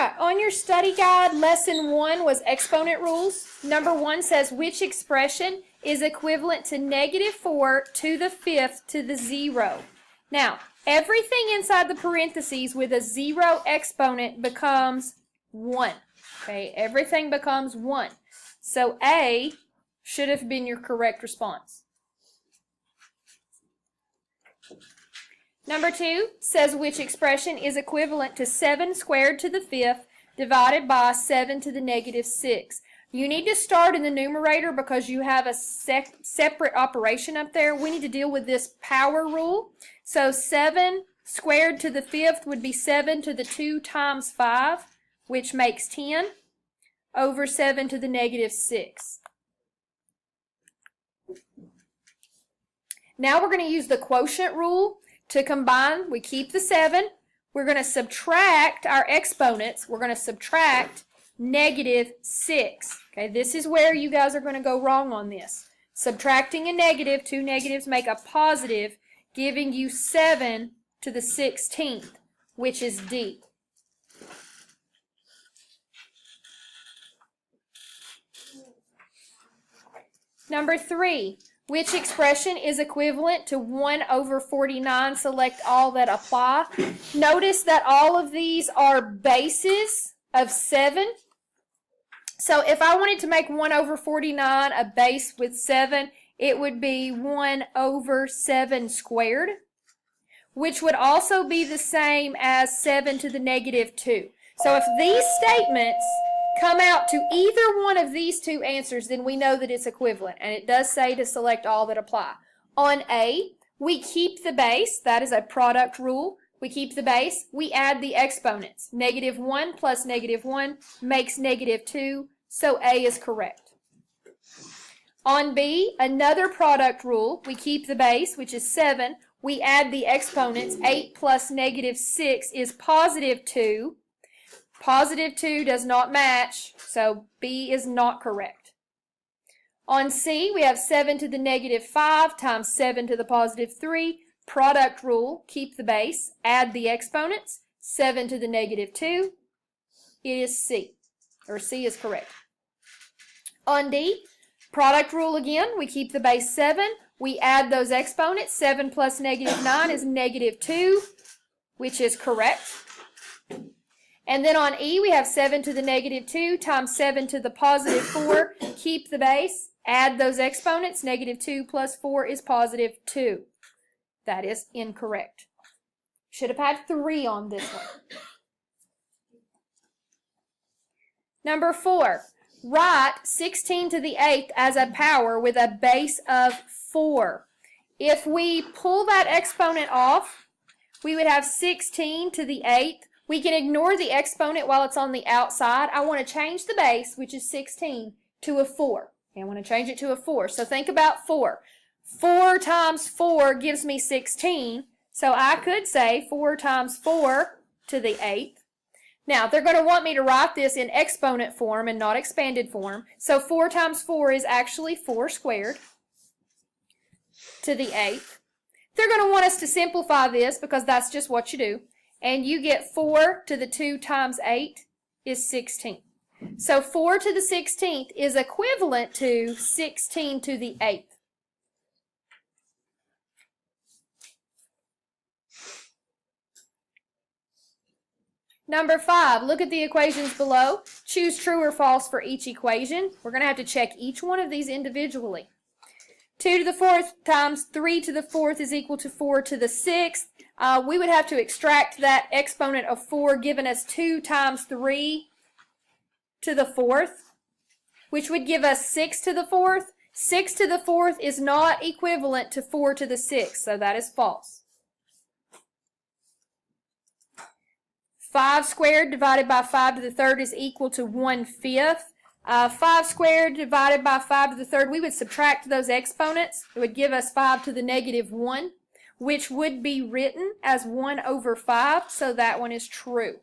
right, on your study guide, lesson 1 was exponent rules. Number 1 says which expression is equivalent to -4 to the 5th to the 0. Now, everything inside the parentheses with a 0 exponent becomes 1. Okay, everything becomes 1. So A should have been your correct response. Number 2 says which expression is equivalent to 7 squared to the 5th divided by 7 to the -6. You need to start in the numerator because you have a separate operation up there. We need to deal with this power rule. So 7 squared to the 5th would be 7 to the 2 times 5, which makes 10, over 7 to the -6. Now we're going to use the quotient rule. To combine, we keep the 7. We're going to subtract our exponents. We're going to subtract -6. Okay, this is where you guys are going to go wrong on this. Subtracting a negative, 2 negatives make a positive, giving you 7 to the 16th, which is D. Number 3. Which expression is equivalent to 1 over 49? Select all that apply. Notice that all of these are bases of 7. So if I wanted to make 1 over 49 a base with 7, it would be 1 over 7 squared, which would also be the same as 7 to the -2. So if these statements come out to either one of these two answers, then we know that it's equivalent. And it does say to select all that apply. On A, we keep the base. That is a product rule. We keep the base. We add the exponents. -1 plus -1 makes -2. So A is correct. On B, another product rule. We keep the base, which is 7. We add the exponents. 8 plus -6 is +2. +2 does not match, so B is not correct. On C, we have 7 to the -5 times 7 to the +3. Product rule, keep the base, add the exponents. 7 to the -2. It is C, or C is correct. On D, product rule again, we keep the base 7. We add those exponents. 7 plus -9 is -2, which is correct. And then on E, we have 7 to the -2 times 7 to the +4. Keep the base, add those exponents. -2 plus 4 is +2. That is incorrect. Should have had 3 on this one. Number 4, write 16 to the 8th as a power with a base of 4. If we pull that exponent off, we would have 16 to the 8th. We can ignore the exponent while it's on the outside. I want to change the base, which is 16, to a 4. Okay, I want to change it to a 4. So think about 4. 4 times 4 gives me 16. So I could say 4 times 4 to the 8th. Now, they're going to want me to write this in exponent form and not expanded form. So 4 times 4 is actually 4 squared to the 8th. They're going to want us to simplify this because that's just what you do. And you get 4 to the 2 times 8 is 16. So 4 to the 16th is equivalent to 16 to the 8th. Number 5, look at the equations below. Choose true or false for each equation. We're going to have to check each one of these individually. 2 to the 4th times 3 to the 4th is equal to 4 to the 6th. We would have to extract that exponent of 4, giving us 2 times 3 to the 4th, which would give us 6 to the 4th. 6 to the 4th is not equivalent to 4 to the 6th, so that is false. 5 squared divided by 5 to the 3rd is equal to 1/5. 5 squared divided by 5 to the 3rd, we would subtract those exponents. It would give us 5 to the -1, which would be written as 1 over 5, so that one is true.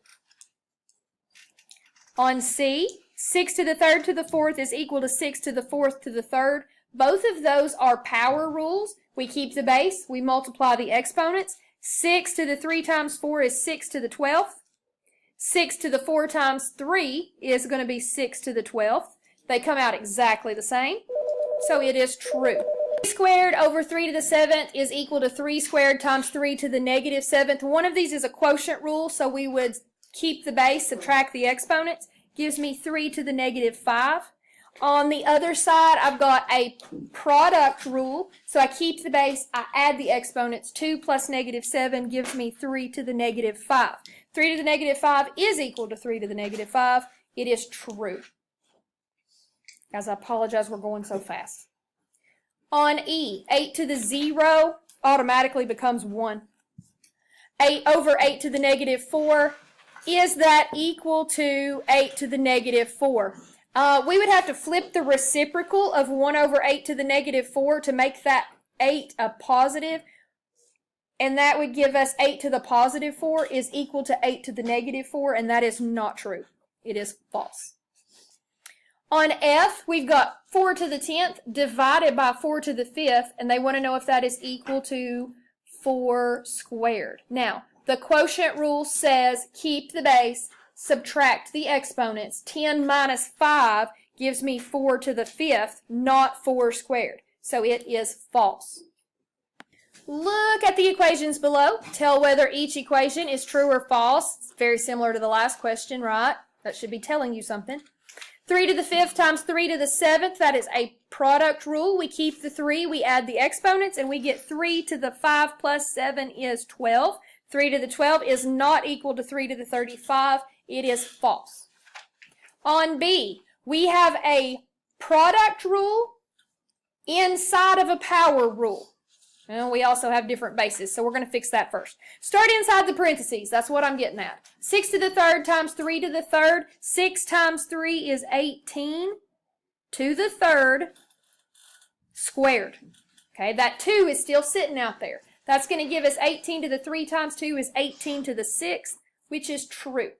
On C, 6 to the 3rd to the 4th is equal to 6 to the 4th to the 3rd. Both of those are power rules. We keep the base, we multiply the exponents. 6 to the 3 times 4 is 6 to the 12th. 6 to the 4 times 3 is going to be 6 to the 12th. They come out exactly the same, so it is true. 3 squared over 3 to the 7th is equal to 3 squared times 3 to the negative 7th. One of these is a quotient rule, so we would keep the base, subtract the exponents. Gives me 3 to the negative 5. On the other side, I've got a product rule, so I keep the base, I add the exponents. 2 plus negative 7 gives me 3 to the negative 5. 3 to the negative 5 is equal to 3 to the negative 5. It is true. Guys, I apologize, we're going so fast. On E, 8 to the 0 automatically becomes 1. 8 over 8 to the negative 4, is that equal to 8 to the negative 4? We would have to flip the reciprocal of 1 over 8 to the negative 4 to make that 8 a positive, and that would give us 8 to the positive 4 is equal to 8 to the negative 4, and that is not true. It is false. On F, we've got 4 to the 10th divided by 4 to the 5th, and they want to know if that is equal to 4 squared. Now, the quotient rule says keep the base, subtract the exponents. 10 minus 5 gives me 4 to the 5th, not 4 squared. So it is false. Look at the equations below. Tell whether each equation is true or false. It's very similar to the last question, right? That should be telling you something. 3 to the 5th times 3 to the 7th, that is a product rule. We keep the 3, we add the exponents, and we get 3 to the 5 plus 7 is 12. 3 to the 12 is not equal to 3 to the 35. It is false. On B, we have a product rule inside of a power rule. And we also have different bases, so we're going to fix that first. Start inside the parentheses. That's what I'm getting at. 6 to the 3rd times 3 to the 3rd. 6 times 3 is 18 to the 3rd squared. Okay, that 2 is still sitting out there. That's going to give us 18 to the 3 times 2 is 18 to the 6th, which is true.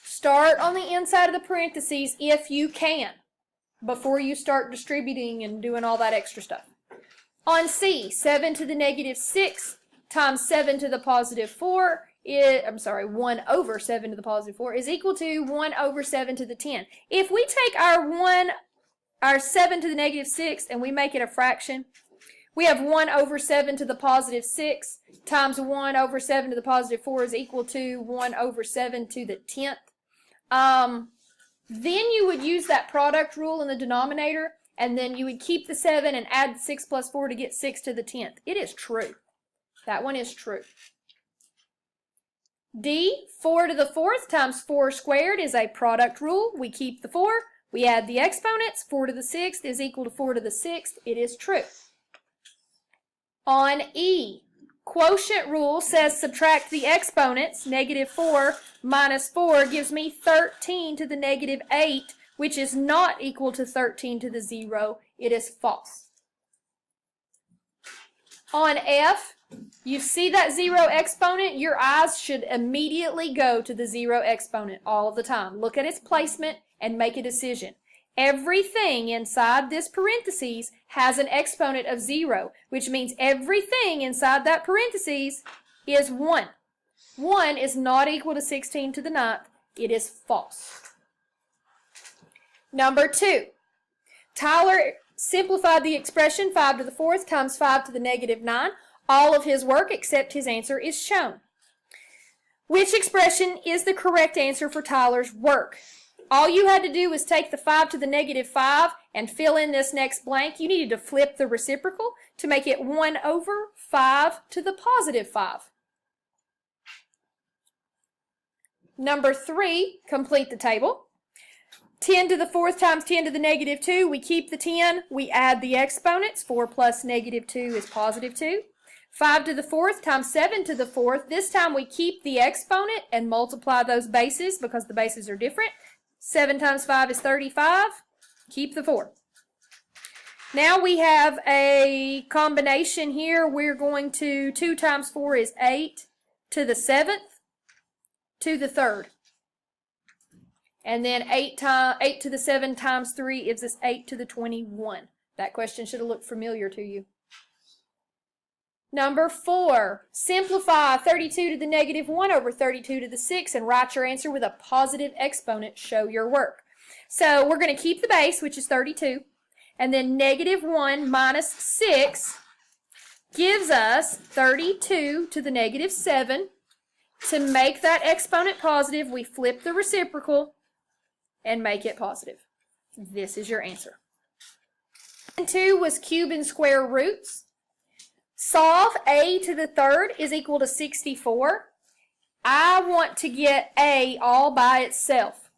Start on the inside of the parentheses if you can, before you start distributing and doing all that extra stuff. On C, 7 to the negative 6 times 7 to the positive 4 is, 1 over 7 to the positive 4 is equal to 1 over 7 to the 10. If we take our 7 to the negative 6 and we make it a fraction, we have 1 over 7 to the positive 6 times 1 over 7 to the positive 4 is equal to 1 over 7 to the 10th. Then you would use that product rule in the denominator, and then you would keep the 7 and add 6 plus 4 to get 6 to the 10th. It is true. That one is true. D, 4 to the 4th times 4 squared is a product rule. We keep the 4. We add the exponents. 4 to the 6th is equal to 4 to the 6th. It is true. On E, quotient rule says subtract the exponents. Negative 4 minus 4 gives me 13 to the negative 8, which is not equal to 13 to the 0. It is false. On F, you see that 0 exponent, your eyes should immediately go to the 0 exponent all of the time. Look at its placement and make a decision. Everything inside this parentheses has an exponent of 0, which means everything inside that parentheses is 1. 1 is not equal to 16 to the 9th. It is false. Number 2, Tyler simplified the expression 5 to the 4th times 5 to the negative 9. All of his work except his answer is shown. Which expression is the correct answer for Tyler's work? All you had to do was take the 5 to the negative 5 and fill in this next blank. You needed to flip the reciprocal to make it 1 over 5 to the positive 5. Number 3, complete the table. 10 to the 4th times 10 to the negative 2. We keep the 10. We add the exponents. 4 plus negative 2 is positive 2. 5 to the 4th times 7 to the 4th. This time we keep the exponent and multiply those bases because the bases are different. 7 times 5 is 35. Keep the 4. Now we have a combination here. We're going to 2 times 4 is 8 to the 7th to the 3rd. And then 8 to the 7 times 3 gives us 8 to the 21. That question should have looked familiar to you. Number 4, simplify 32 to the negative 1 over 32 to the 6 and write your answer with a positive exponent. Show your work. So we're going to keep the base, which is 32, and then negative 1 minus 6 gives us 32 to the negative 7. To make that exponent positive, we flip the reciprocal and make it positive. This is your answer. And 2 was cube and square roots. Solve a to the third is equal to 64. I want to get a all by itself.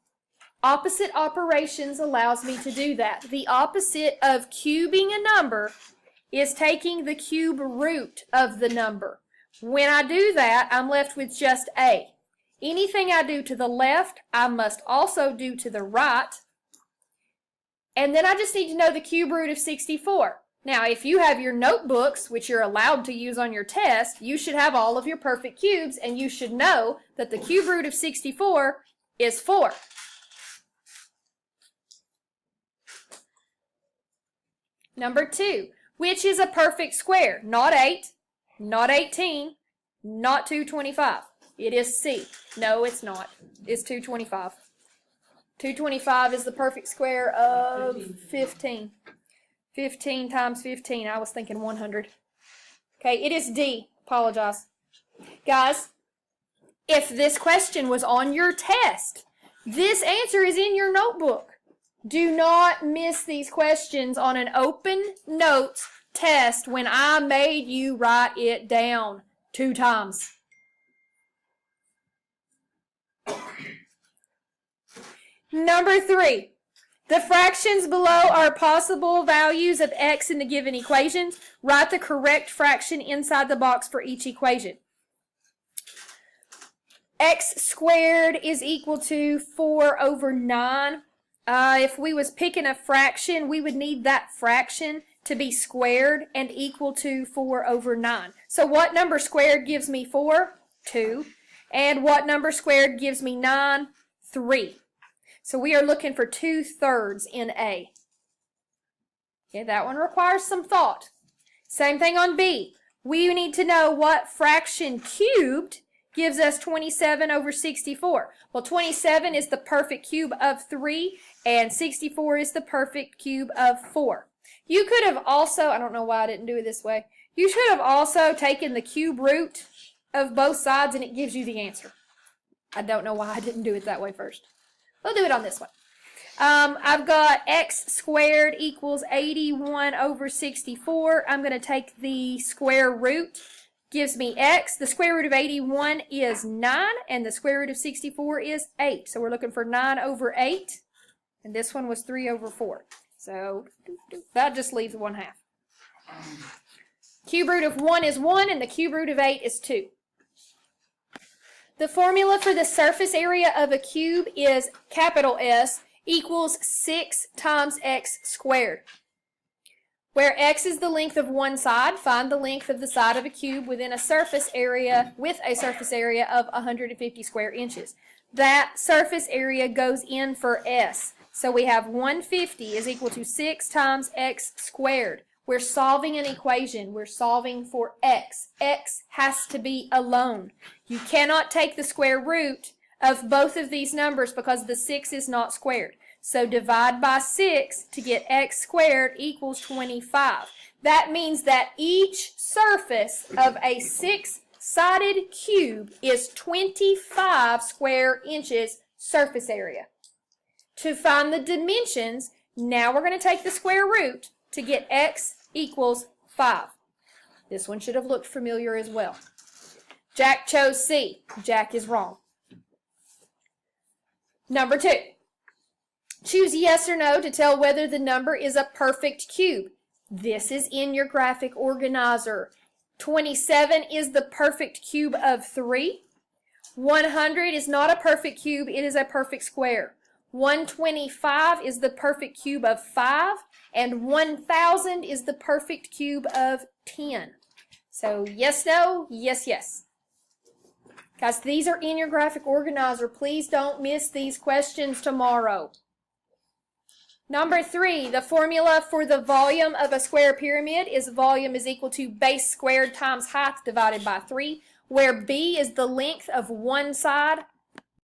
Opposite operations allows me to do that. The opposite of cubing a number is taking the cube root of the number. When I do that, I'm left with just a. Anything I do to the left, I must also do to the right. And then I just need to know the cube root of 64. Now, if you have your notebooks, which you're allowed to use on your test, you should have all of your perfect cubes, and you should know that the cube root of 64 is 4. Number 2, which is a perfect square? Not 8, not 18, not 225. It is C. No, it's not. It's 225. 225 is the perfect square of 15. 15 times 15. I was thinking 100. Okay, it is D. Apologize. Guys, if this question was on your test, this answer is in your notebook. Do not miss these questions on an open notes test when I made you write it down 2 times. Number 3. The fractions below are possible values of x in the given equations. Write the correct fraction inside the box for each equation. X squared is equal to 4 over 9. If we was picking a fraction, we would need that fraction to be squared and equal to 4 over 9. So what number squared gives me 4? 2. And what number squared gives me 9? 3. So we are looking for 2/3 in A. Okay, that one requires some thought. Same thing on B. We need to know what fraction cubed gives us 27 over 64. Well, 27 is the perfect cube of 3, and 64 is the perfect cube of 4. You could have also, I don't know why I didn't do it this way, you should have also taken the cube root of both sides and it gives you the answer. I don't know why I didn't do it that way first. We'll do it on this one. I've got x squared equals 81 over 64. I'm going to take the square root. Gives me x. The square root of 81 is 9, and the square root of 64 is 8. So we're looking for 9 over 8, and this one was 3 over 4. So that just leaves 1/2. Cube root of 1 is 1, and the cube root of 8 is 2. The formula for the surface area of a cube is capital S equals 6 times x squared. Where x is the length of one side, find the length of the side of a cube within a surface area with a surface area of 150 square inches. That surface area goes in for S. So we have 150 is equal to 6 times x squared. We're solving an equation. We're solving for x. X has to be alone. You cannot take the square root of both of these numbers because the 6 is not squared. So divide by 6 to get x squared equals 25. That means that each surface of a 6-sided cube is 25 square inches surface area. To find the dimensions, now we're going to take the square root to get x equals 5. This one should have looked familiar as well. Jack chose C. Jack is wrong. Number 2. Choose yes or no to tell whether the number is a perfect cube. This is in your graphic organizer. 27 is the perfect cube of 3. 100 is not a perfect cube, it is a perfect square. 125 is the perfect cube of 5, and 1000 is the perfect cube of 10. So yes, no, yes, yes. Guys, these are in your graphic organizer. Please don't miss these questions tomorrow. Number 3, the formula for the volume of a square pyramid is volume is equal to base squared times height divided by 3, where b is the length of one side